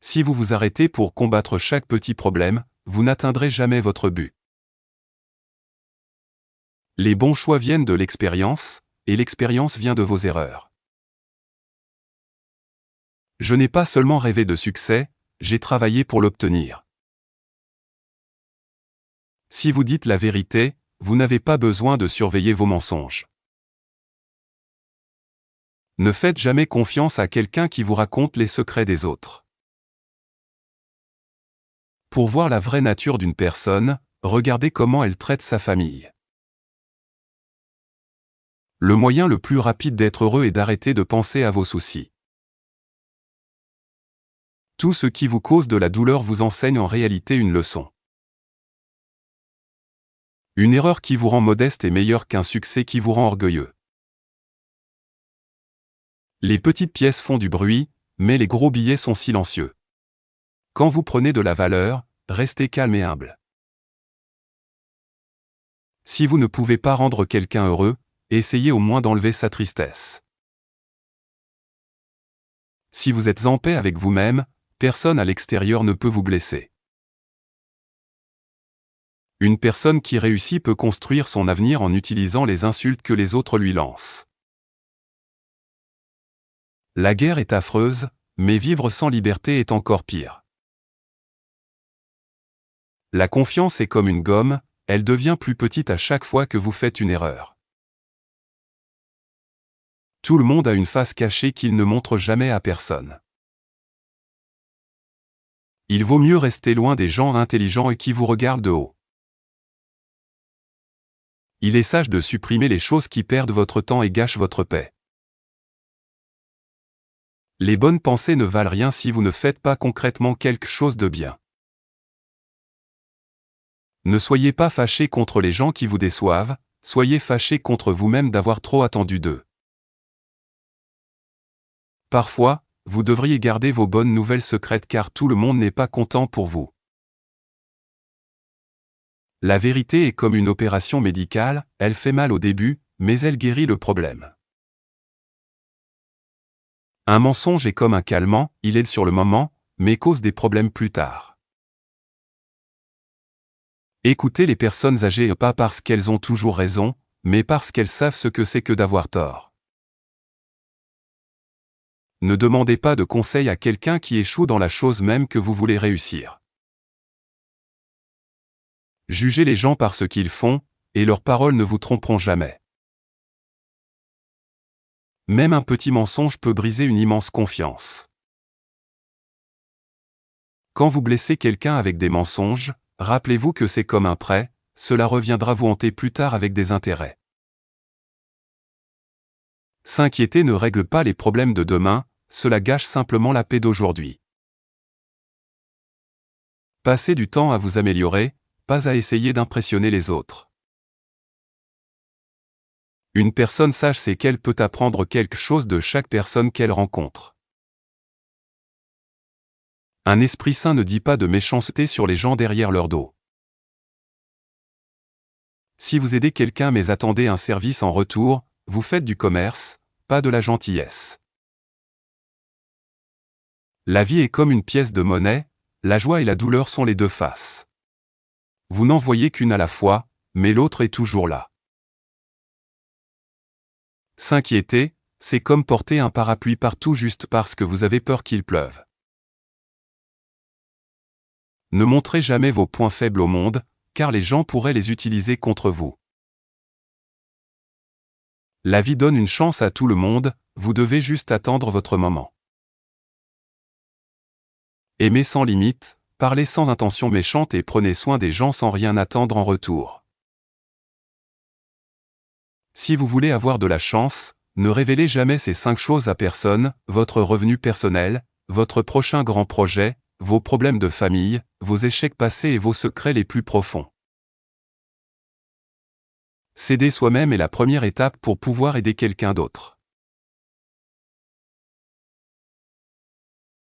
Si vous vous arrêtez pour combattre chaque petit problème, vous n'atteindrez jamais votre but. Les bons choix viennent de l'expérience, et l'expérience vient de vos erreurs. Je n'ai pas seulement rêvé de succès, j'ai travaillé pour l'obtenir. Si vous dites la vérité, vous n'avez pas besoin de surveiller vos mensonges. Ne faites jamais confiance à quelqu'un qui vous raconte les secrets des autres. Pour voir la vraie nature d'une personne, regardez comment elle traite sa famille. Le moyen le plus rapide d'être heureux est d'arrêter de penser à vos soucis. Tout ce qui vous cause de la douleur vous enseigne en réalité une leçon. Une erreur qui vous rend modeste est meilleure qu'un succès qui vous rend orgueilleux. Les petites pièces font du bruit, mais les gros billets sont silencieux. Quand vous prenez de la valeur, restez calme et humble. Si vous ne pouvez pas rendre quelqu'un heureux, essayez au moins d'enlever sa tristesse. Si vous êtes en paix avec vous-même, personne à l'extérieur ne peut vous blesser. Une personne qui réussit peut construire son avenir en utilisant les insultes que les autres lui lancent. La guerre est affreuse, mais vivre sans liberté est encore pire. La confiance est comme une gomme, elle devient plus petite à chaque fois que vous faites une erreur. Tout le monde a une face cachée qu'il ne montre jamais à personne. Il vaut mieux rester loin des gens intelligents et qui vous regardent de haut. Il est sage de supprimer les choses qui perdent votre temps et gâchent votre paix. Les bonnes pensées ne valent rien si vous ne faites pas concrètement quelque chose de bien. Ne soyez pas fâché contre les gens qui vous déçoivent, soyez fâché contre vous-même d'avoir trop attendu d'eux. Parfois, vous devriez garder vos bonnes nouvelles secrètes car tout le monde n'est pas content pour vous. La vérité est comme une opération médicale, elle fait mal au début, mais elle guérit le problème. Un mensonge est comme un calmant, il aide sur le moment, mais cause des problèmes plus tard. Écoutez les personnes âgées pas parce qu'elles ont toujours raison, mais parce qu'elles savent ce que c'est que d'avoir tort. Ne demandez pas de conseils à quelqu'un qui échoue dans la chose même que vous voulez réussir. Jugez les gens par ce qu'ils font, et leurs paroles ne vous tromperont jamais. Même un petit mensonge peut briser une immense confiance. Quand vous blessez quelqu'un avec des mensonges, rappelez-vous que c'est comme un prêt, cela reviendra vous hanter plus tard avec des intérêts. S'inquiéter ne règle pas les problèmes de demain, cela gâche simplement la paix d'aujourd'hui. Passez du temps à vous améliorer, pas à essayer d'impressionner les autres. Une personne sage sait qu'elle peut apprendre quelque chose de chaque personne qu'elle rencontre. Un esprit sain ne dit pas de méchanceté sur les gens derrière leur dos. Si vous aidez quelqu'un mais attendez un service en retour, vous faites du commerce, pas de la gentillesse. La vie est comme une pièce de monnaie, la joie et la douleur sont les deux faces. Vous n'en voyez qu'une à la fois, mais l'autre est toujours là. S'inquiéter, c'est comme porter un parapluie partout juste parce que vous avez peur qu'il pleuve. Ne montrez jamais vos points faibles au monde, car les gens pourraient les utiliser contre vous. La vie donne une chance à tout le monde, vous devez juste attendre votre moment. Aimez sans limite, parlez sans intention méchante et prenez soin des gens sans rien attendre en retour. Si vous voulez avoir de la chance, ne révélez jamais ces 5 choses à personne, votre revenu personnel, votre prochain grand projet, vos problèmes de famille, vos échecs passés et vos secrets les plus profonds. S'aider soi-même est la première étape pour pouvoir aider quelqu'un d'autre.